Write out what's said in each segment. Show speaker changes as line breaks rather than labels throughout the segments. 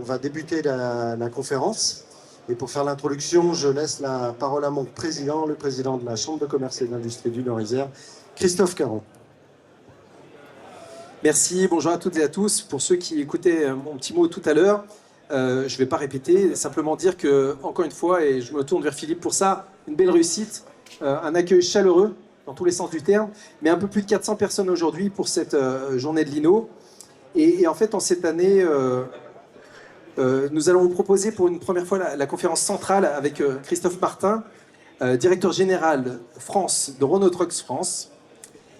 On va débuter la conférence. Et pour faire l'introduction, je laisse la parole à mon président, le président de la Chambre de commerce et d'industrie du Nord-Isère, Christophe Caron.
Merci, bonjour à toutes et à tous. Pour ceux qui écoutaient mon petit mot tout à l'heure, je ne vais pas répéter, simplement dire que, encore une fois, et je me tourne vers Philippe pour ça, une belle réussite, un accueil chaleureux dans tous les sens du terme, mais un peu plus de 400 personnes aujourd'hui pour cette journée de l'INO. Et en fait, en cette année, nous allons vous proposer pour une première fois la conférence centrale avec Christophe Martin, directeur général France de Renault Trucks France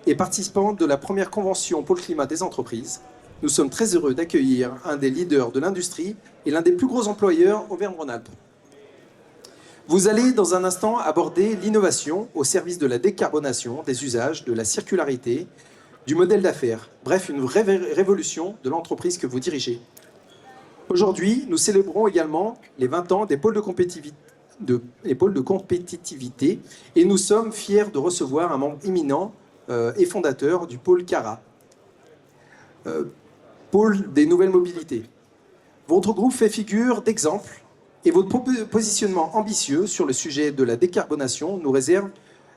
et participant de la première convention Pôle Climat des entreprises. Nous sommes très heureux d'accueillir un des leaders de l'industrie et l'un des plus gros employeurs Auvergne-Rhône-Alpes. Vous allez dans un instant aborder l'innovation au service de la décarbonation des usages, de la circularité, du modèle d'affaires. Bref, une vraie révolution de l'entreprise que vous dirigez. Aujourd'hui, nous célébrons également les 20 ans des pôles de compétitivité et nous sommes fiers de recevoir un membre éminent et fondateur du pôle CARA, pôle des nouvelles mobilités. Votre groupe fait figure d'exemple et votre positionnement ambitieux sur le sujet de la décarbonation nous réserve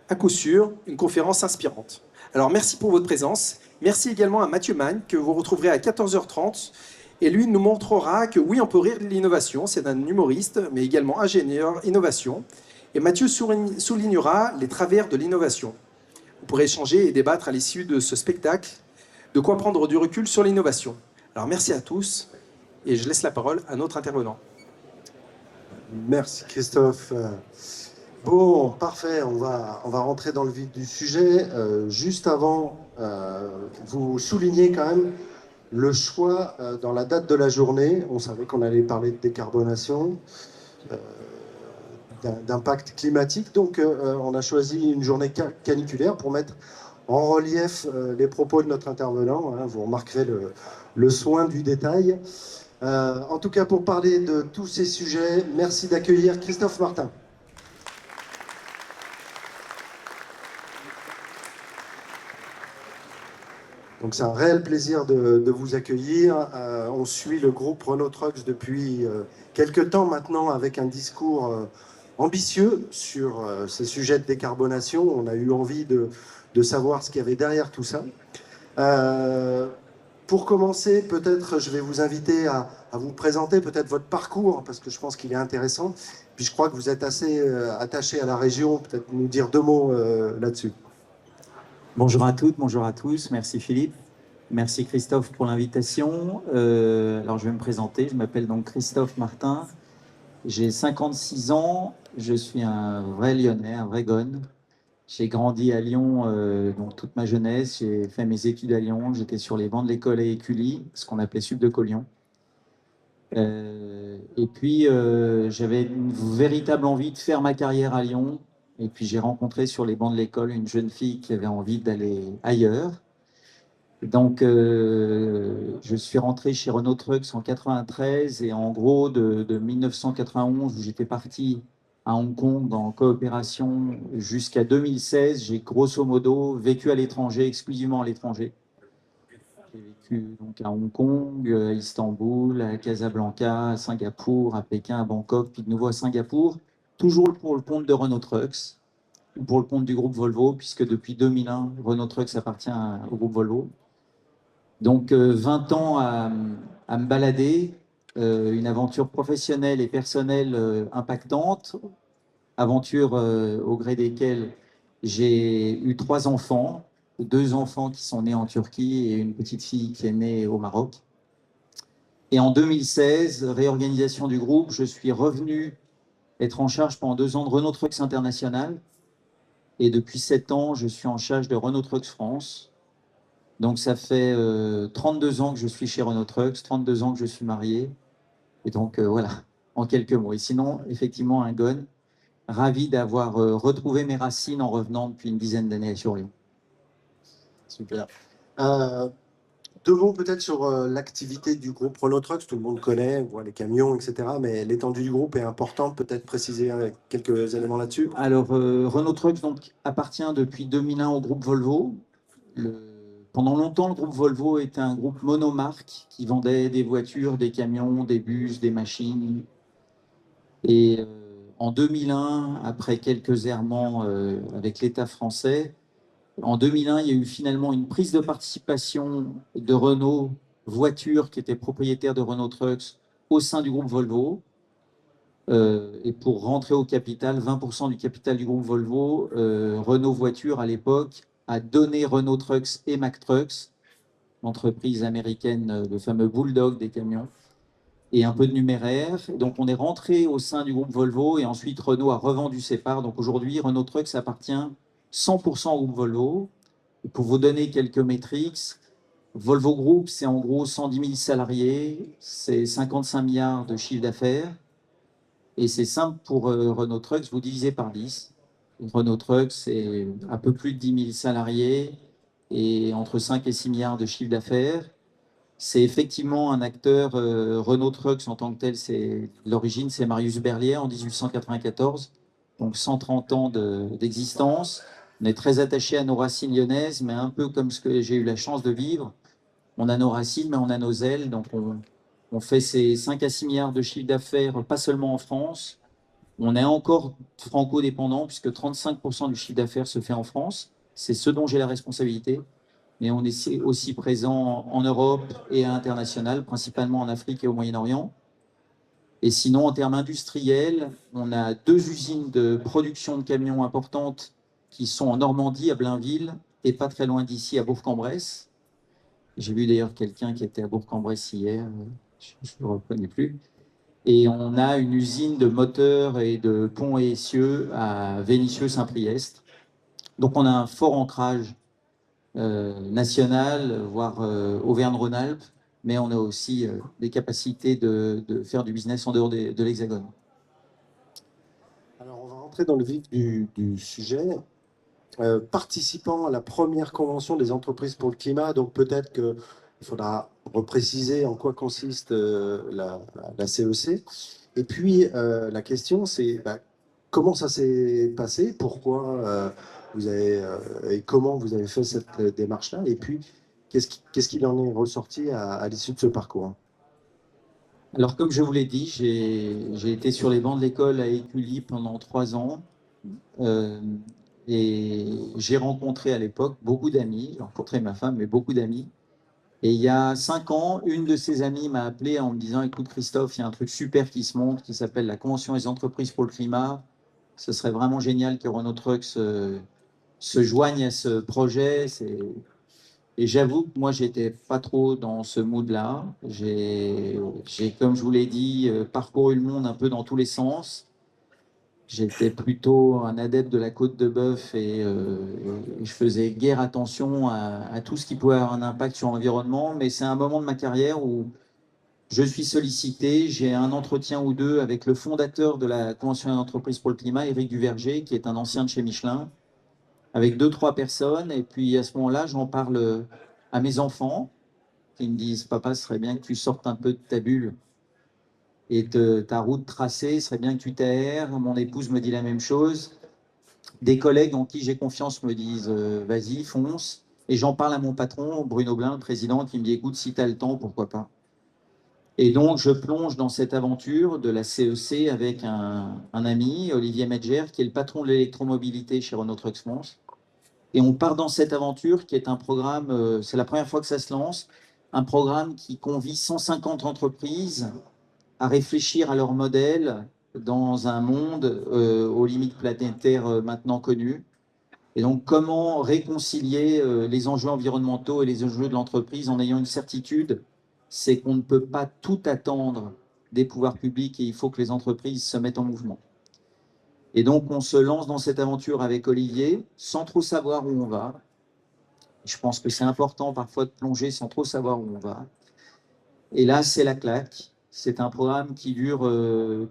à coup sûr une conférence inspirante. Alors merci pour votre présence. Merci également à Mathieu Magne que vous retrouverez à 14h30. Et lui nous montrera que oui, on peut rire de l'innovation. C'est un humoriste, mais également ingénieur innovation. Et Mathieu soulignera les travers de l'innovation. Vous pourrez échanger et débattre à l'issue de ce spectacle de quoi prendre du recul sur l'innovation. Alors merci à tous et je laisse la parole à notre intervenant.
Merci Christophe. Bon, parfait, on va rentrer dans le vif du sujet. Juste avant, vous soulignez quand même le choix dans la date de la journée. On savait qu'on allait parler de décarbonation, d'impact climatique. Donc, on a choisi une journée caniculaire pour mettre en relief les propos de notre intervenant. Hein, vous remarquerez le soin du détail. En tout cas, pour parler de tous ces sujets, merci d'accueillir Christophe Martin. Donc c'est un réel plaisir de vous accueillir. On suit le groupe Renault Trucks depuis quelques temps maintenant avec un discours ambitieux sur ces sujets de décarbonation. On a eu envie de savoir ce qu'il y avait derrière tout ça. Pour commencer, peut-être je vais vous inviter à vous présenter peut-être votre parcours, parce que je pense qu'il est intéressant. Puis je crois que vous êtes assez attaché à la région, peut-être nous dire deux mots là-dessus.
Bonjour à toutes, bonjour à tous. Merci Philippe. Merci Christophe pour l'invitation. Alors je vais me présenter. Je m'appelle donc Christophe Martin. J'ai 56 ans. Je suis un vrai Lyonnais, un vrai Gone. J'ai grandi à Lyon donc toute ma jeunesse. J'ai fait mes études à Lyon. J'étais sur les bancs de l'école à Écully, ce qu'on appelait Sud de Collioure. Et puis j'avais une véritable envie de faire ma carrière à Lyon. Et puis j'ai rencontré sur les bancs de l'école une jeune fille qui avait envie d'aller ailleurs. Donc je suis rentré chez Renault Trucks en 93 et en gros de 1991 où j'étais parti à Hong Kong en coopération jusqu'à 2016, j'ai grosso modo vécu à l'étranger, exclusivement à l'étranger. J'ai vécu donc à Hong Kong, à Istanbul, à Casablanca, à Singapour, à Pékin, à Bangkok, puis de nouveau à Singapour. Toujours pour le compte de Renault Trucks, ou pour le compte du groupe Volvo, puisque depuis 2001, Renault Trucks appartient au groupe Volvo. Donc 20 ans à me balader, une aventure professionnelle et personnelle impactante, aventure au gré desquelles j'ai eu 3 enfants, 2 enfants qui sont nés en Turquie et une petite fille qui est née au Maroc. Et en 2016, réorganisation du groupe, je suis revenu être en charge pendant 2 ans de Renault Trucks International. Et depuis 7 ans, je suis en charge de Renault Trucks France. Donc ça fait 32 ans que je suis chez Renault Trucks, 32 ans que je suis marié. Et donc voilà, en quelques mots. Et sinon, effectivement, un Gone, ravi d'avoir retrouvé mes racines en revenant depuis une dizaine d'années sur Lyon.
Super. Deux mots peut-être sur l'activité du groupe Renault Trucks. Tout le monde connaît, on voit les camions, etc. Mais l'étendue du groupe est importante. Peut-être préciser quelques éléments là-dessus.
Alors, Renault Trucks donc, appartient depuis 2001 au groupe Volvo. Le Pendant longtemps, le groupe Volvo était un groupe monomarque qui vendait des voitures, des camions, des bus, des machines. Et en 2001, après quelques errements avec l'État français, en 2001, il y a eu finalement une prise de participation de Renault Voiture, qui était propriétaire de Renault Trucks, au sein du groupe Volvo. Et pour rentrer au capital, 20% du capital du groupe Volvo, Renault Voiture, à l'époque, a donné Renault Trucks et Mack Trucks, l'entreprise américaine, le fameux Bulldog des camions, et un peu de numéraire. Donc, on est rentré au sein du groupe Volvo et ensuite Renault a revendu ses parts. Donc, aujourd'hui, Renault Trucks appartient 100% au groupe Volvo. Et pour vous donner quelques métriques, Volvo Group, c'est en gros 110 000 salariés, c'est 55 milliards de chiffre d'affaires. Et c'est simple pour Renault Trucks, vous divisez par 10. Renault Trucks, c'est un peu plus de 10 000 salariés et entre 5 et 6 milliards de chiffre d'affaires. C'est effectivement un acteur, Renault Trucks en tant que tel, l'origine, c'est Marius Berlier en 1894, donc 130 ans d'existence. On est très attaché à nos racines lyonnaises, mais un peu comme ce que j'ai eu la chance de vivre. On a nos racines, mais on a nos ailes, donc on fait ces 5 à 6 milliards de chiffre d'affaires, pas seulement en France. On est encore franco-dépendant, puisque 35% du chiffre d'affaires se fait en France. C'est ce dont j'ai la responsabilité. Mais on est aussi présent en Europe et à l'international, principalement en Afrique et au Moyen-Orient. Et sinon, en termes industriels, on a 2 usines de production de camions importantes qui sont en Normandie, à Blainville, et pas très loin d'ici, à Bourg-en-Bresse. J'ai vu d'ailleurs quelqu'un qui était à Bourg-en-Bresse hier, je ne le reconnais plus. Et on a une usine de moteurs et de ponts et essieux à Vénissieux-Saint-Priest. Donc on a un fort ancrage national, voire Auvergne-Rhône-Alpes, mais on a aussi des capacités de faire du business en dehors de l'Hexagone.
Alors, on va rentrer dans le vif du sujet. Participant à la première convention des entreprises pour le climat, donc peut-être qu'il faudra repréciser en quoi consiste la CEC. Et puis, la question, c'est comment ça s'est passé, pourquoi vous avez, et comment vous avez fait cette démarche-là, et puis qu'est-ce qu'il en est ressorti à l'issue de ce parcours?
Alors, comme je vous l'ai dit, j'ai été sur les bancs de l'école à Écully pendant 3 ans. Et j'ai rencontré à l'époque beaucoup d'amis. J'ai rencontré ma femme, mais beaucoup d'amis. Et il y a 5 ans, une de ses amies m'a appelé en me disant: écoute Christophe, il y a un truc super qui se monte, qui s'appelle la Convention des entreprises pour le climat. Ce serait vraiment génial que Renault Trucks se joigne à ce projet. Et j'avoue que moi, j'étais pas trop dans ce mood-là. J'ai, comme je vous l'ai dit, parcouru le monde un peu dans tous les sens. J'étais plutôt un adepte de la côte de bœuf et je faisais guère attention à tout ce qui pouvait avoir un impact sur l'environnement. Mais c'est un moment de ma carrière où je suis sollicité. J'ai un entretien ou deux avec le fondateur de la Convention des entreprises pour le climat, Éric Duverger, qui est un ancien de chez Michelin, avec 2-3 personnes. Et puis à ce moment-là, j'en parle à mes enfants qui me disent: papa, ce serait bien que tu sortes un peu de ta bulle et ta route tracée, ce serait bien que tu t'aères. Mon épouse me dit la même chose. Des collègues en qui j'ai confiance me disent vas-y, fonce. Et j'en parle à mon patron, Bruno Blin, le président, qui me dit: écoute, si tu as le temps, pourquoi pas. Et donc, je plonge dans cette aventure de la CEC avec un ami, Olivier Medger, qui est le patron de l'électromobilité chez Renault Trucks France. Et on part dans cette aventure qui est un programme, c'est la première fois que ça se lance, un programme qui convie 150 entreprises à réfléchir à leur modèle dans un monde aux limites planétaires maintenant connues. Et donc, comment réconcilier les enjeux environnementaux et les enjeux de l'entreprise en ayant une certitude, c'est qu'on ne peut pas tout attendre des pouvoirs publics et il faut que les entreprises se mettent en mouvement. Et donc, on se lance dans cette aventure avec Olivier sans trop savoir où on va. Je pense que c'est important parfois de plonger sans trop savoir où on va. Et là, c'est la claque. C'est un programme qui dure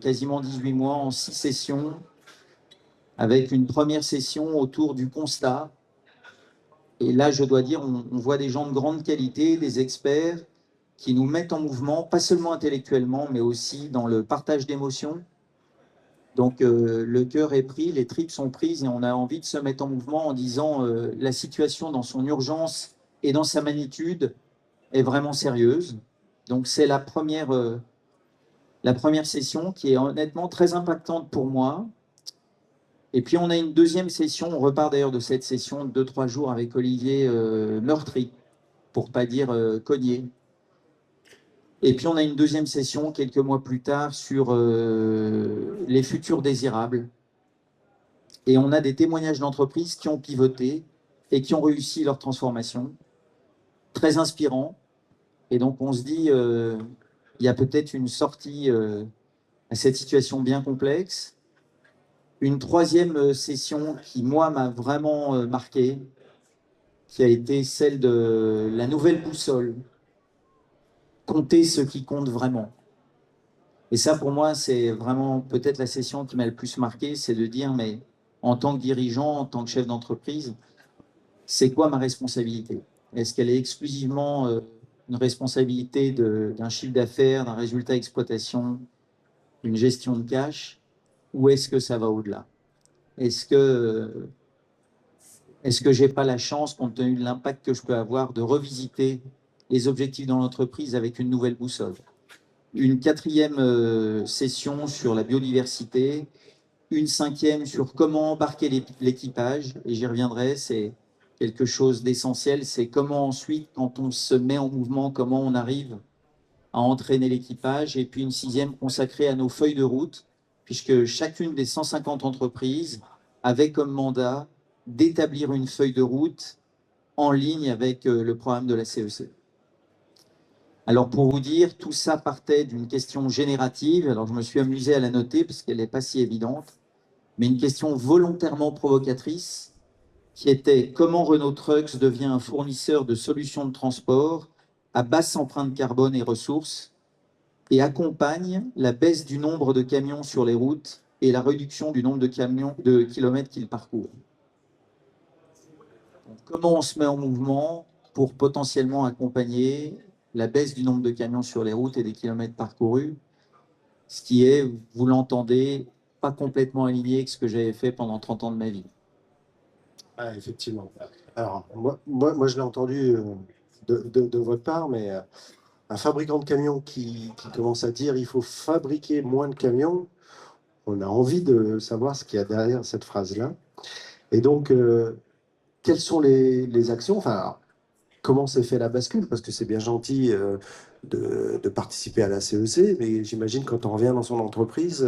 quasiment 18 mois en 6 sessions, avec une première session autour du constat. Et là, je dois dire, on voit des gens de grande qualité, des experts qui nous mettent en mouvement, pas seulement intellectuellement, mais aussi dans le partage d'émotions. Donc, le cœur est pris, les tripes sont prises et on a envie de se mettre en mouvement en disant la situation dans son urgence et dans sa magnitude est vraiment sérieuse. Donc c'est la première session qui est honnêtement très impactante pour moi. Et puis on a une deuxième session, on repart d'ailleurs de cette session de 2-3 jours avec Olivier meurtri, pour pas dire cogné. Et puis on a une deuxième session quelques mois plus tard sur les futurs désirables. Et on a des témoignages d'entreprises qui ont pivoté et qui ont réussi leur transformation. Très inspirant. Et donc on se dit, il y a peut-être une sortie à cette situation bien complexe. Une troisième session qui, moi, m'a vraiment marqué, qui a été celle de la nouvelle boussole. Compter ce qui compte vraiment. Et ça, pour moi, c'est vraiment peut-être la session qui m'a le plus marqué, c'est de dire, mais en tant que dirigeant, en tant que chef d'entreprise, c'est quoi ma responsabilité? Est-ce qu'elle est exclusivement une responsabilité d'un chiffre d'affaires, d'un résultat d'exploitation, une gestion de cash, ou est-ce que ça va au-delà? Est-ce que j'ai pas la chance, compte tenu de l'impact que je peux avoir, de revisiter les objectifs dans l'entreprise avec une nouvelle boussole? Une quatrième session sur la biodiversité, une cinquième sur comment embarquer l'équipage, et j'y reviendrai, c'est quelque chose d'essentiel, c'est comment ensuite, quand on se met en mouvement, comment on arrive à entraîner l'équipage, et puis une sixième consacrée à nos feuilles de route, puisque chacune des 150 entreprises avait comme mandat d'établir une feuille de route en ligne avec le programme de la CEC. Alors pour vous dire, tout ça partait d'une question générative, alors je me suis amusé à la noter parce qu'elle n'est pas si évidente, mais une question volontairement provocatrice qui était comment Renault Trucks devient un fournisseur de solutions de transport à basse empreinte carbone et ressources et accompagne la baisse du nombre de camions sur les routes et la réduction du nombre de kilomètres qu'ils parcourent. Donc, comment on se met en mouvement pour potentiellement accompagner la baisse du nombre de camions sur les routes et des kilomètres parcourus, ce qui est, vous l'entendez, pas complètement aligné avec ce que j'avais fait pendant 30 ans de ma vie.
Ah, effectivement. Alors, moi je l'ai entendu de votre part, mais un fabricant de camions qui commence à dire il faut fabriquer moins de camions, on a envie de savoir ce qu'il y a derrière cette phrase-là. Et donc, quelles sont les actions? Enfin, alors, comment s'est fait la bascule? Parce que c'est bien gentil de participer à la CEC, mais j'imagine quand on revient dans son entreprise,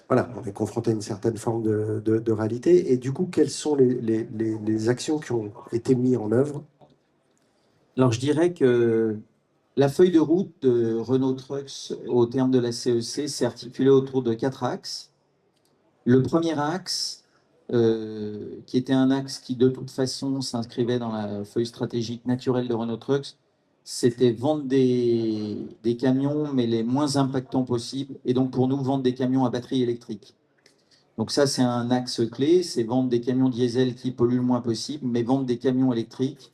voilà, on est confronté à une certaine forme de réalité. Et du coup, quelles sont les actions qui ont été mises en œuvre?
Alors, je dirais que la feuille de route de Renault Trucks au terme de la CEC s'est articulée autour de 4 axes. Le premier axe, qui était un axe qui de toute façon s'inscrivait dans la feuille stratégique naturelle de Renault Trucks, c'était vendre des camions, mais les moins impactants possibles, et donc pour nous, vendre des camions à batterie électrique. Donc ça, c'est un axe clé, c'est vendre des camions diesel qui polluent le moins possible, mais vendre des camions électriques.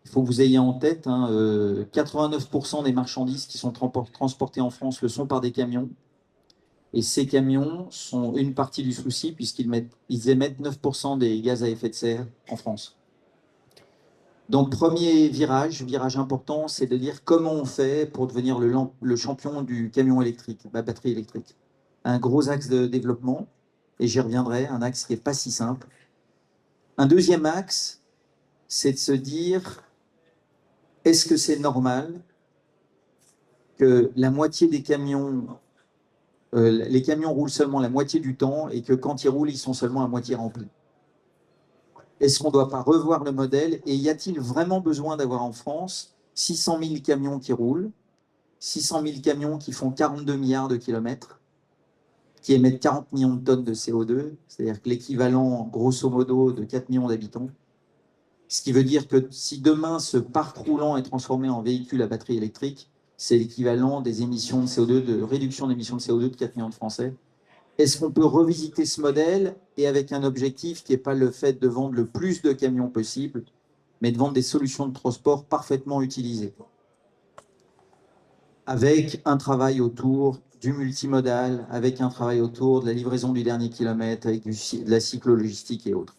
Il faut que vous ayez en tête, 89% des marchandises qui sont transportées en France le sont par des camions. Et ces camions sont une partie du souci puisqu'ils émettent 9% des gaz à effet de serre en France. Donc premier virage important, c'est de dire comment on fait pour devenir le champion du camion électrique, la batterie électrique. Un gros axe de développement, et j'y reviendrai, un axe qui n'est pas si simple. Un deuxième axe, c'est de se dire, est-ce que c'est normal que la moitié des camions, les camions roulent seulement la moitié du temps et que quand ils roulent, ils sont seulement à moitié remplis? Est-ce qu'on ne doit pas revoir le modèle? Et y a-t-il vraiment besoin d'avoir en France 600 000 camions qui roulent, 600 000 camions qui font 42 milliards de kilomètres, qui émettent 40 millions de tonnes de CO2, c'est-à-dire que l'équivalent, grosso modo, de 4 millions d'habitants? Ce qui veut dire que si demain ce parc roulant est transformé en véhicule à batterie électrique, c'est l'équivalent des émissions de CO2, de réduction d'émissions de CO2 de 4 millions de Français. Est-ce qu'on peut revisiter ce modèle et avec un objectif qui n'est pas le fait de vendre le plus de camions possible, mais de vendre des solutions de transport parfaitement utilisées, avec un travail autour du multimodal, avec un travail autour de la livraison du dernier kilomètre, avec de la cyclo-logistique et autres.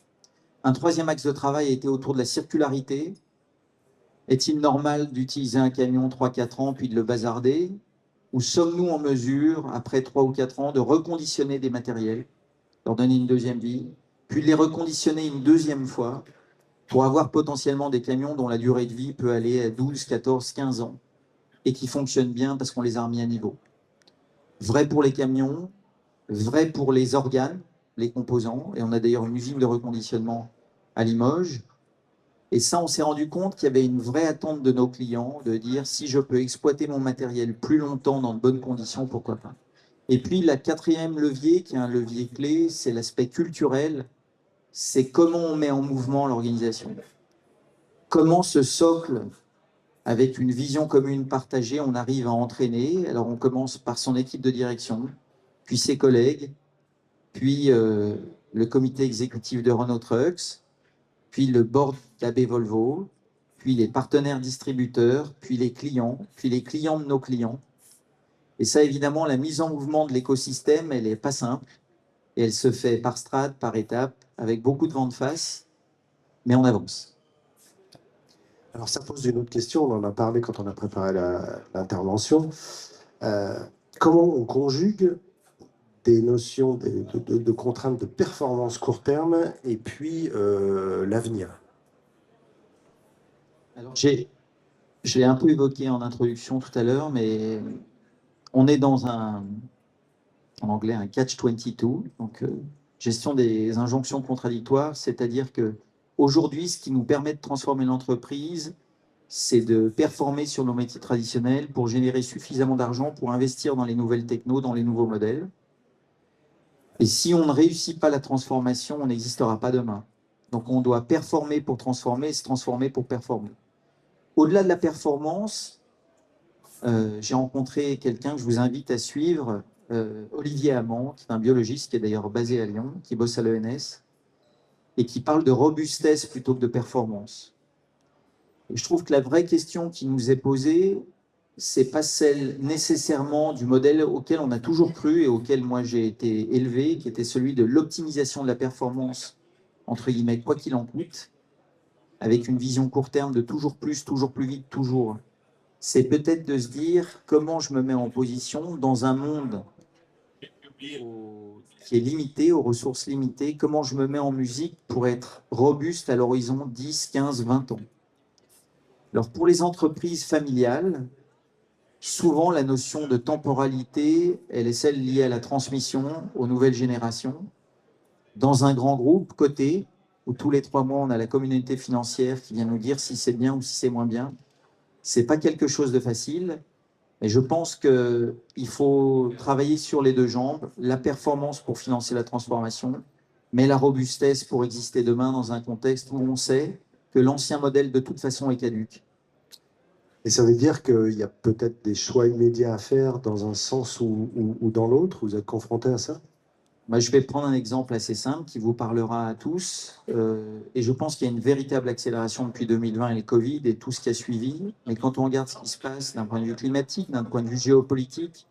Un troisième axe de travail a été autour de la circularité, Est-il normal d'utiliser un camion 3-4 ans puis de le bazarder? Ou sommes-nous en mesure, après 3 ou 4 ans, de reconditionner des matériels, leur donner une deuxième vie, puis de les reconditionner une deuxième fois pour avoir potentiellement des camions dont la durée de vie peut aller à 12, 14, 15 ans et qui fonctionnent bien parce qu'on les a remis à niveau. Vrai pour les camions, vrai pour les organes, les composants, et on a d'ailleurs une usine de reconditionnement à Limoges. Et ça, on s'est rendu compte qu'il y avait une vraie attente de nos clients de dire si je peux exploiter mon matériel plus longtemps dans de bonnes conditions, pourquoi pas. Et puis, la quatrième levier, qui est un levier clé, c'est l'aspect culturel. C'est comment on met en mouvement l'organisation. Comment ce socle, avec une vision commune partagée, on arrive à entraîner. Alors, on commence par son équipe de direction, puis ses collègues, puis le comité exécutif de Renault Trucks, puis le board d'AB Volvo, puis les partenaires distributeurs, puis les clients de nos clients. Et ça, évidemment, la mise en mouvement de l'écosystème, elle n'est pas simple. Et elle se fait par strate, par étape, avec beaucoup de vent de face, mais on avance.
Alors ça pose une autre question, on en a parlé quand on a préparé l'intervention. Comment on conjugue des notions de contraintes de performance court terme et puis l'avenir?
Alors, je l'ai un peu évoqué en introduction tout à l'heure, mais on est dans en anglais, un catch-22, donc gestion des injonctions contradictoires, c'est-à-dire que aujourd'hui, ce qui nous permet de transformer l'entreprise, c'est de performer sur nos métiers traditionnels pour générer suffisamment d'argent pour investir dans les nouvelles technos, dans les nouveaux modèles. Et si on ne réussit pas la transformation, on n'existera pas demain. Donc on doit performer pour transformer et se transformer pour performer. Au-delà de la performance, j'ai rencontré quelqu'un que je vous invite à suivre, Olivier Amand, qui est un biologiste qui est d'ailleurs basé à Lyon, qui bosse à l'ENS, et qui parle de robustesse plutôt que de performance. Et je trouve que la vraie question qui nous est posée, c'est pas celle nécessairement du modèle auquel on a toujours cru et auquel moi j'ai été élevé, qui était celui de l'optimisation de la performance, entre guillemets, quoi qu'il en coûte, avec une vision court terme de toujours plus vite, toujours. C'est peut-être de se dire comment je me mets en position dans un monde qui est limité, aux ressources limitées, comment je me mets en musique pour être robuste à l'horizon 10, 15, 20 ans. Alors pour les entreprises familiales, souvent la notion de temporalité, elle est celle liée à la transmission aux nouvelles générations. Dans un grand groupe coté, où tous les 3 mois on a la communauté financière qui vient nous dire si c'est bien ou si c'est moins bien, c'est pas quelque chose de facile. Mais je pense qu'il faut travailler sur les deux jambes, la performance pour financer la transformation, mais la robustesse pour exister demain dans un contexte où on sait que l'ancien modèle de toute façon est caduque.
Et ça veut dire qu'il y a peut-être des choix immédiats à faire dans un sens ou dans l'autre. Vous êtes confronté à ça?
Je vais prendre un exemple assez simple qui vous parlera à tous. Et je pense qu'il y a une véritable accélération depuis 2020 et le Covid et tout ce qui a suivi. Mais quand on regarde ce qui se passe d'un point de vue climatique, d'un point de vue géopolitique,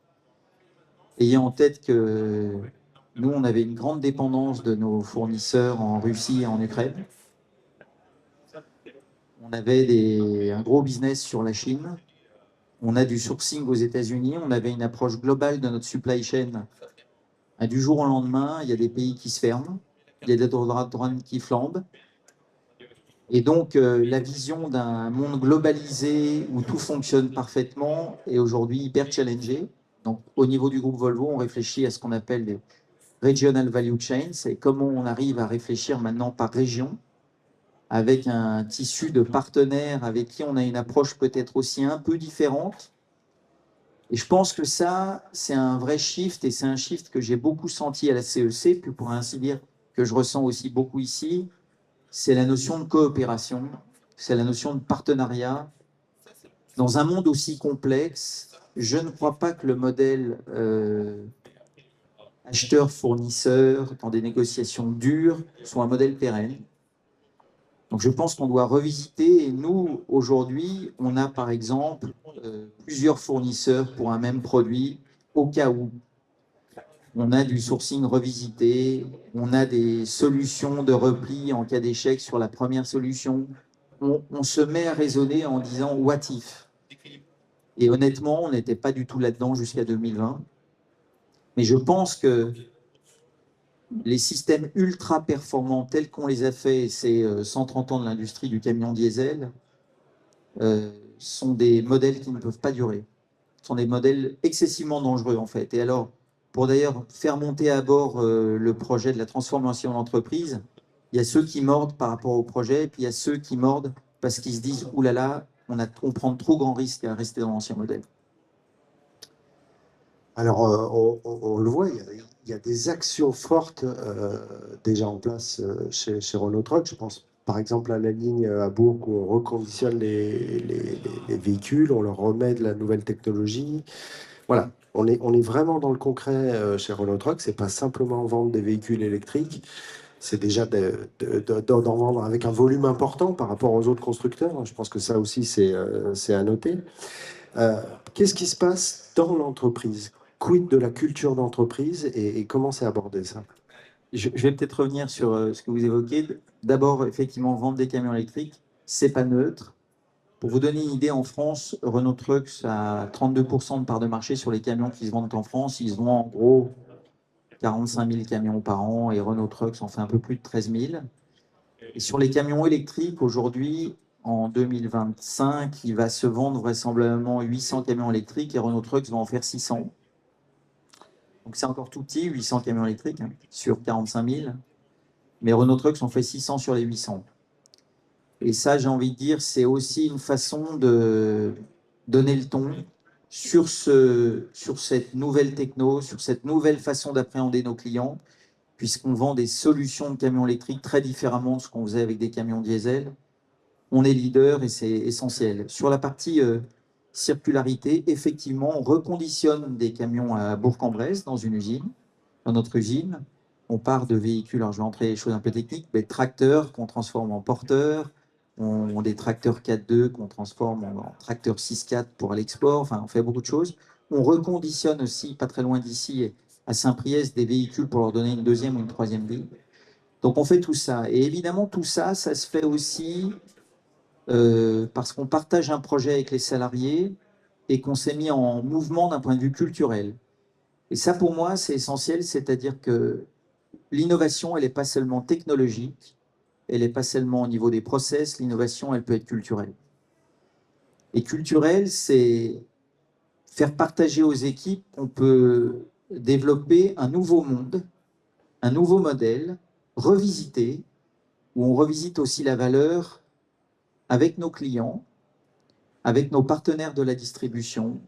ayez en tête que nous, on avait une grande dépendance de nos fournisseurs en Russie et en Ukraine. On avait un gros business sur la Chine. On a du sourcing aux États-Unis. On avait une approche globale de notre supply chain. Du jour au lendemain, il y a des pays qui se ferment, il y a des droits de douane qui flambent. Et donc, la vision d'un monde globalisé où tout fonctionne parfaitement est aujourd'hui hyper challengée. Donc, au niveau du groupe Volvo, on réfléchit à ce qu'on appelle les regional value chains, et comment on arrive à réfléchir maintenant par région, avec un tissu de partenaires avec qui on a une approche peut-être aussi un peu différente. Et je pense que ça, c'est un vrai shift, et c'est un shift que j'ai beaucoup senti à la CEC, puis pour ainsi dire que je ressens aussi beaucoup ici, c'est la notion de coopération, c'est la notion de partenariat. Dans un monde aussi complexe, je ne crois pas que le modèle acheteur-fournisseur dans des négociations dures soit un modèle pérenne. Donc je pense qu'on doit revisiter, et nous, aujourd'hui, on a par exemple plusieurs fournisseurs pour un même produit, au cas où. On a du sourcing revisité, on a des solutions de repli en cas d'échec sur la première solution, on se met à raisonner en disant what if. Et honnêtement, on n'était pas du tout là-dedans jusqu'à 2020. Mais je pense que les systèmes ultra performants tels qu'on les a fait ces 130 ans de l'industrie du camion diesel sont des modèles qui ne peuvent pas durer. Ce sont des modèles excessivement dangereux en fait. Et alors, pour d'ailleurs faire monter à bord le projet de la transformation de l'entreprise, il y a ceux qui mordent par rapport au projet, et puis il y a ceux qui mordent parce qu'ils se disent « Ouh là là, on prend de trop grands risques à rester dans l'ancien modèle ».
Alors, on le voit, il y a des actions fortes déjà en place chez Renault Trucks. Je pense par exemple à la ligne à Bourg où on reconditionne les véhicules, on leur remet de la nouvelle technologie. Voilà, on est vraiment dans le concret chez Renault Trucks. C'est pas simplement vendre des véhicules électriques, c'est déjà d'en vendre avec un volume important par rapport aux autres constructeurs. Je pense que ça aussi, c'est à noter. Qu'est-ce qui se passe dans l'entreprise? Quid de la culture d'entreprise et comment c'est abordé ça?
Je vais peut-être revenir sur ce que vous évoquez. D'abord, effectivement, vendre des camions électriques, c'est pas neutre. Pour vous donner une idée, en France, Renault Trucks a 32% de part de marché sur les camions qui se vendent en France. Ils se vendent en gros 45 000 camions par an et Renault Trucks en fait un peu plus de 13 000. Et sur les camions électriques, aujourd'hui, en 2025, il va se vendre vraisemblablement 800 camions électriques et Renault Trucks va en faire 600. Donc c'est encore tout petit, 800 camions électriques hein, sur 45 000. Mais Renault Trucks en fait 600 sur les 800. Et ça, j'ai envie de dire, c'est aussi une façon de donner le ton sur cette nouvelle techno, sur cette nouvelle façon d'appréhender nos clients, puisqu'on vend des solutions de camions électriques très différemment de ce qu'on faisait avec des camions diesel. On est leader et c'est essentiel. Sur la partie circularité, effectivement, on reconditionne des camions à Bourg-en-Bresse dans une usine, dans notre usine. On part de véhicules, alors je vais entrer les choses un peu techniques, mais tracteurs qu'on transforme en porteurs, on des tracteurs 4.2 qu'on transforme en tracteurs 6.4 pour l'export, enfin on fait beaucoup de choses. On reconditionne aussi, pas très loin d'ici, à Saint-Priest, des véhicules pour leur donner une deuxième ou une troisième vie. Donc on fait tout ça. Et évidemment, tout ça, ça se fait aussi parce qu'on partage un projet avec les salariés et qu'on s'est mis en mouvement d'un point de vue culturel. Et ça, pour moi, c'est essentiel, c'est-à-dire que l'innovation, elle n'est pas seulement technologique, elle n'est pas seulement au niveau des process, l'innovation, elle peut être culturelle. Et culturelle, c'est faire partager aux équipes qu'on peut développer un nouveau monde, un nouveau modèle, revisité, où on revisite aussi la valeur avec nos clients, avec nos partenaires de la distribution,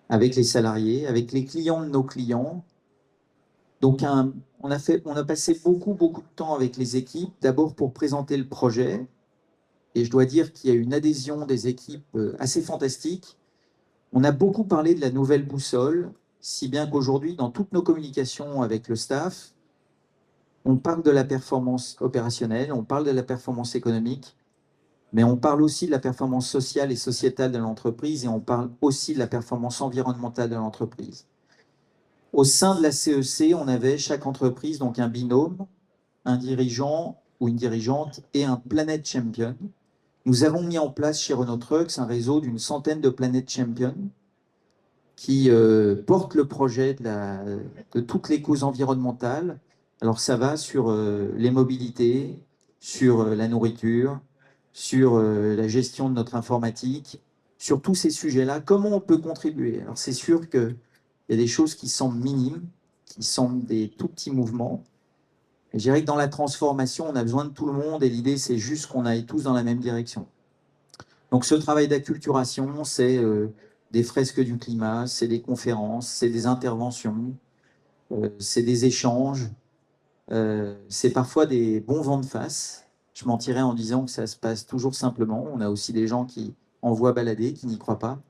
avec les salariés, avec les clients de nos clients. Donc, on a passé beaucoup de temps avec les équipes, d'abord pour présenter le projet. Et je dois dire qu'il y a une adhésion des équipes assez fantastique. On a beaucoup parlé de la nouvelle boussole, si bien qu'aujourd'hui, dans toutes nos communications avec le staff, on parle de la performance opérationnelle, on parle de la performance économique, mais on parle aussi de la performance sociale et sociétale de l'entreprise et on parle aussi de la performance environnementale de l'entreprise. Au sein de la CEC, on avait chaque entreprise donc un binôme, un dirigeant ou une dirigeante et un Planet Champion. Nous avons mis en place chez Renault Trucks un réseau d'une centaine de Planet Champions qui portent le projet de toutes les causes environnementales. Alors ça va sur les mobilités, sur la nourriture, sur la gestion de notre informatique, sur tous ces sujets-là, comment on peut contribuer. Alors c'est sûr qu'il y a des choses qui semblent minimes, qui semblent des tout petits mouvements. Et je dirais que dans la transformation, on a besoin de tout le monde et l'idée, c'est juste qu'on aille tous dans la même direction. Donc ce travail d'acculturation, c'est des fresques du climat, c'est des conférences, c'est des interventions, c'est des échanges, c'est parfois des bons vents de face. Je mentirais en disant que ça se passe toujours simplement. On a aussi des gens qui envoient balader, qui n'y croient pas.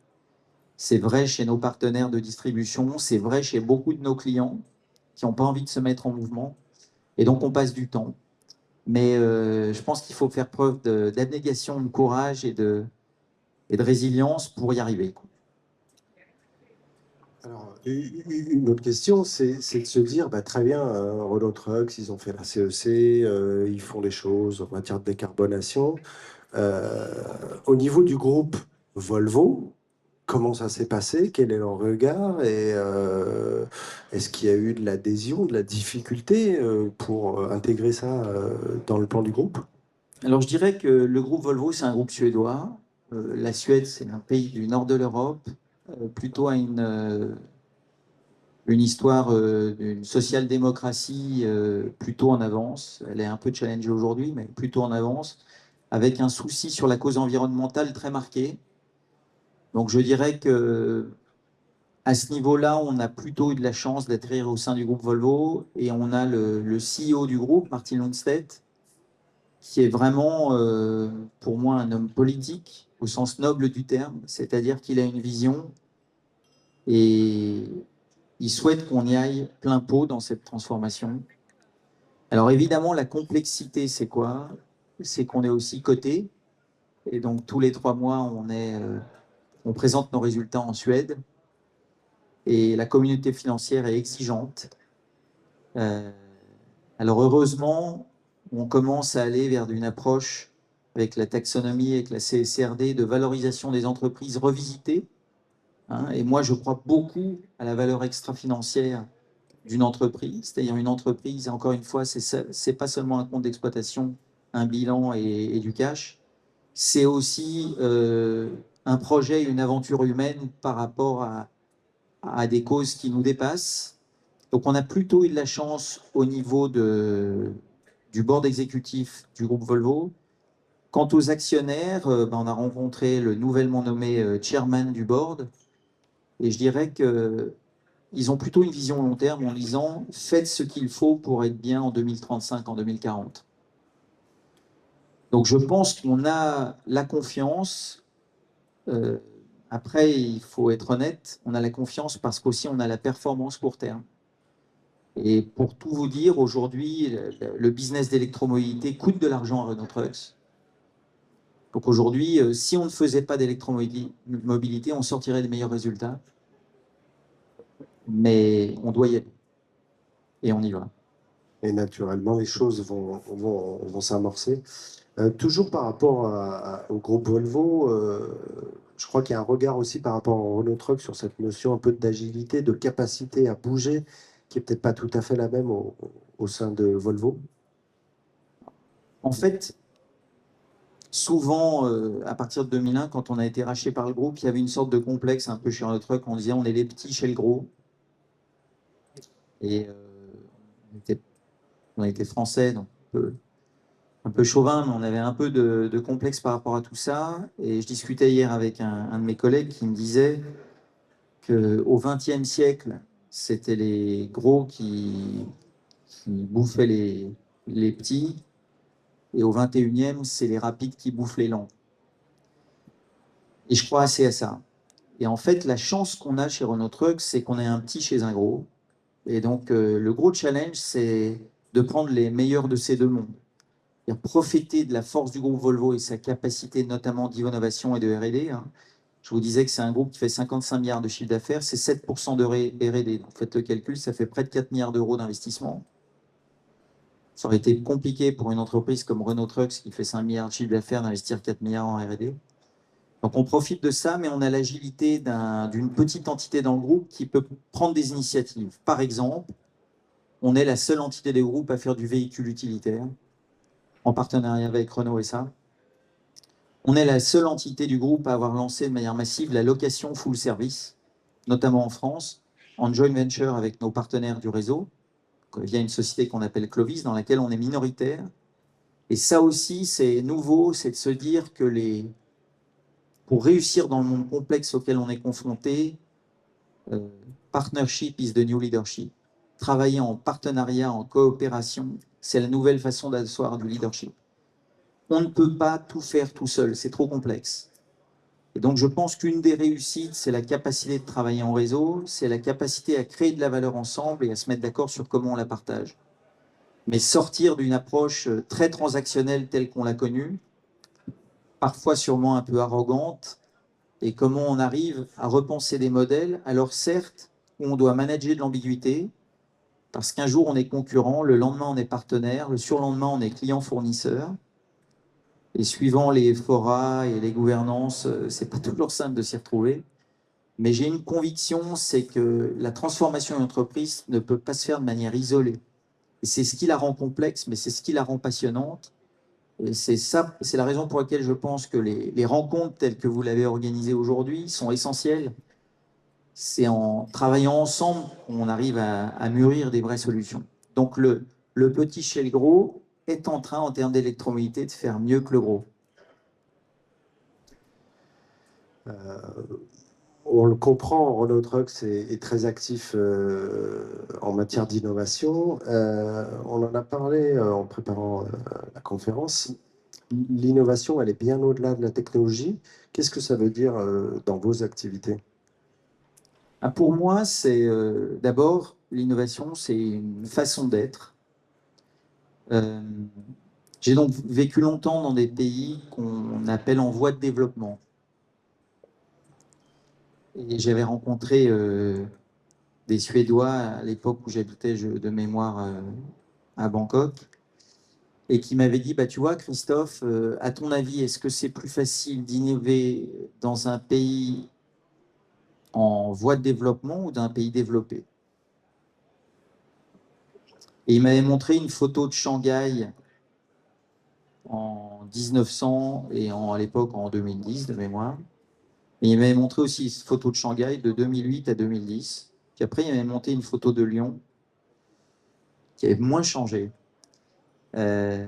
C'est vrai chez nos partenaires de distribution, c'est vrai chez beaucoup de nos clients qui n'ont pas envie de se mettre en mouvement. Et donc on passe du temps. Mais je pense qu'il faut faire preuve d'abnégation, de courage et de résilience pour y arriver.
Alors, une autre question, c'est de se dire, bah, très bien, Renault Trucks, ils ont fait la CEC, ils font des choses en matière de décarbonation. Au niveau du groupe Volvo, comment ça s'est passé? Quel est leur regard? Et est-ce qu'il y a eu de l'adhésion, de la difficulté pour intégrer ça dans le plan du groupe?
Alors je dirais que le groupe Volvo, c'est un groupe suédois. La Suède, c'est un pays du nord de l'Europe, plutôt à une histoire d'une social-démocratie plutôt en avance. Elle est un peu challengée aujourd'hui, mais plutôt en avance, avec un souci sur la cause environnementale très marqué. Donc je dirais que à ce niveau-là, on a plutôt eu de la chance d'atterrir au sein du groupe Volvo, et on a le CEO du groupe, Martin Lundstedt, qui est vraiment, pour moi, un homme politique au sens noble du terme, c'est-à-dire qu'il a une vision et il souhaite qu'on y aille plein pot dans cette transformation. Alors évidemment, la complexité, c'est quoi? C'est qu'on est aussi coté, et donc tous les 3 mois, on présente nos résultats en Suède, et la communauté financière est exigeante. Alors heureusement, on commence à aller vers une approche avec la taxonomie, avec la CSRD, de valorisation des entreprises revisitées. Et moi, je crois beaucoup à la valeur extra-financière d'une entreprise. C'est-à-dire une entreprise, encore une fois, c'est pas seulement un compte d'exploitation, un bilan et du cash. C'est aussi un projet, une aventure humaine par rapport à des causes qui nous dépassent. Donc on a plutôt eu de la chance au niveau du board exécutif du groupe Volvo. Quant aux actionnaires, on a rencontré le nouvellement nommé chairman du board, et je dirais qu'ils ont plutôt une vision long terme en disant « faites ce qu'il faut pour être bien en 2035, en 2040 ». Donc je pense qu'on a la confiance. Après, il faut être honnête, on a la confiance parce qu'aussi on a la performance court terme. Et pour tout vous dire, aujourd'hui, le business d'électromobilité coûte de l'argent à Renault Trucks. Donc aujourd'hui, si on ne faisait pas d'électromobilité, on sortirait des meilleurs résultats. Mais on doit y aller. Et on y va.
Et naturellement, les choses vont s'amorcer. Toujours par rapport au groupe Volvo, je crois qu'il y a un regard aussi par rapport au Renault Trucks sur cette notion un peu d'agilité, de capacité à bouger, qui est peut-être pas tout à fait la même au sein de Volvo.
En fait, souvent, à partir de 2001, quand on a été racheté par le groupe, il y avait une sorte de complexe un peu chez Renault Trucks. On disait on est les petits chez le gros. Et on était français, donc un peu chauvin, mais on avait un peu de complexe par rapport à tout ça. Et je discutais hier avec un de mes collègues qui me disait qu'au XXe siècle, c'était les gros qui bouffaient les petits, et au XXIe, c'est les rapides qui bouffent les lents. Et je crois assez à ça. Et en fait, la chance qu'on a chez Renault Trucks, c'est qu'on est un petit chez un gros. Et donc, le gros challenge, c'est de prendre les meilleurs de ces deux mondes. Profiter de la force du groupe Volvo et sa capacité notamment d'innovation et de R&D. Je vous disais que c'est un groupe qui fait 55 milliards de chiffre d'affaires, c'est 7% de R&D. Donc faites le calcul, ça fait près de 4 milliards d'euros d'investissement. Ça aurait été compliqué pour une entreprise comme Renault Trucks qui fait 5 milliards de chiffre d'affaires d'investir 4 milliards en R&D. Donc on profite de ça, mais on a l'agilité d'une petite entité dans le groupe qui peut prendre des initiatives. Par exemple, on est la seule entité des groupes à faire du véhicule utilitaire, en partenariat avec Renault SA. On est la seule entité du groupe à avoir lancé de manière massive la location full service, notamment en France, en joint venture avec nos partenaires du réseau, via une société qu'on appelle Clovis, dans laquelle on est minoritaire. Et ça aussi, c'est nouveau, c'est de se dire que pour réussir dans le monde complexe auquel on est confronté, partnership is the new leadership. Travailler en partenariat, en coopération, c'est la nouvelle façon d'asseoir du leadership. On ne peut pas tout faire tout seul, c'est trop complexe. Et donc je pense qu'une des réussites, c'est la capacité de travailler en réseau, c'est la capacité à créer de la valeur ensemble et à se mettre d'accord sur comment on la partage. Mais sortir d'une approche très transactionnelle telle qu'on l'a connue, parfois sûrement un peu arrogante, et comment on arrive à repenser des modèles, alors certes, où on doit manager de l'ambiguïté, parce qu'un jour on est concurrent, le lendemain on est partenaire, le surlendemain on est client-fournisseur. Et suivant les forats et les gouvernances, c'est pas toujours simple de s'y retrouver. Mais j'ai une conviction, c'est que la transformation d'une entreprise ne peut pas se faire de manière isolée. Et c'est ce qui la rend complexe, mais c'est ce qui la rend passionnante. Et c'est ça, c'est la raison pour laquelle je pense que les rencontres telles que vous l'avez organisées aujourd'hui sont essentielles. C'est en travaillant ensemble qu'on arrive à mûrir des vraies solutions. Donc le petit chez le gros est en train, en termes d'électromobilité, de faire mieux que le gros.
On le comprend, Renault Trucks est très actif en matière d'innovation. On en a parlé en préparant la conférence. L'innovation, elle est bien au-delà de la technologie. Qu'est-ce que ça veut dire dans vos activités?
Pour moi, c'est d'abord, l'innovation, c'est une façon d'être. J'ai donc vécu longtemps dans des pays qu'on appelle en voie de développement. Et j'avais rencontré des Suédois à l'époque où j'habitais de mémoire à Bangkok, et qui m'avaient dit, bah, tu vois, Christophe, à ton avis, est-ce que c'est plus facile d'innover dans un pays en voie de développement ou d'un pays développé? Et il m'avait montré une photo de Shanghai en 1900 et à l'époque en 2010 de mémoire. Et il m'avait montré aussi une photo de Shanghai de 2008 à 2010. Puis après, il m'avait montré une photo de Lyon qui avait moins changé. Et